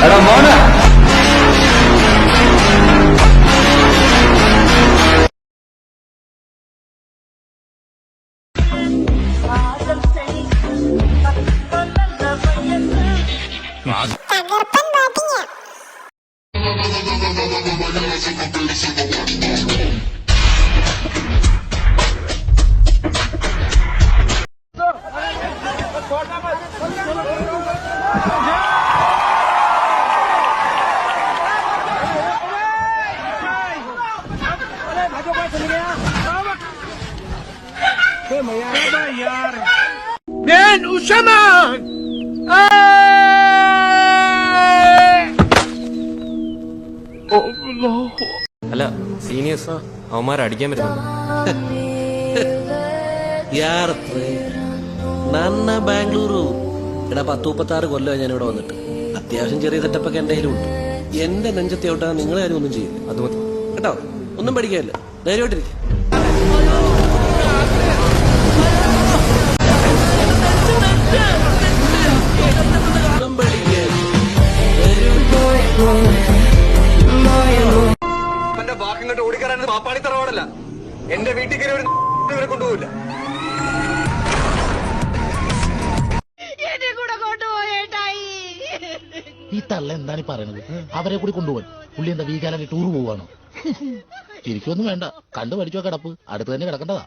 എടാ മോനെ തകർപ്പൻ ബാറ്റിംഗ്. Man, Usama! അല്ല സീനിയേഴ്സ് അവന്മാരെ അടിക്കാൻ വരുന്നുണ്ട്. നന്ന ബാംഗ്ലൂരു എടാ 10-36 കൊല്ലമായി ഞാൻ ഇവിടെ വന്നിട്ട്. അത്യാവശ്യം ചെറിയ സെറ്റപ്പൊക്കെ എന്റെ കയ്യിലുണ്ട്. എന്റെ നെഞ്ചത്തെ ഔട്ടാ നിങ്ങളെ ആരും ഒന്നും ചെയ്യില്ല. അത് മതി കേട്ടോ, ഒന്നും പഠിക്കാനില്ല, ധൈര്യമായിട്ടിരിക്കും. എന്റെ വാക്കിങ്ങോട്ട് ഓടിക്കറാൻ പാപ്പാടി തറവാടല്ല. എന്റെ വീട്ടിൽ കയറി ഇവരെ കൊണ്ടുപോകില്ല. ഈ തള്ള എന്താണ് പറയണത്? അവരെ കൂടി കൊണ്ടുപോകാൻ പുള്ളി എന്താ വീക്കാലാക്കി ടൂർ പോവാണോ? ശരിക്കൊന്നും വേണ്ട, കണ്ടു പഠിച്ചോ കിടപ്പ് അടുത്ത് തന്നെ കിടക്കേണ്ടതാ.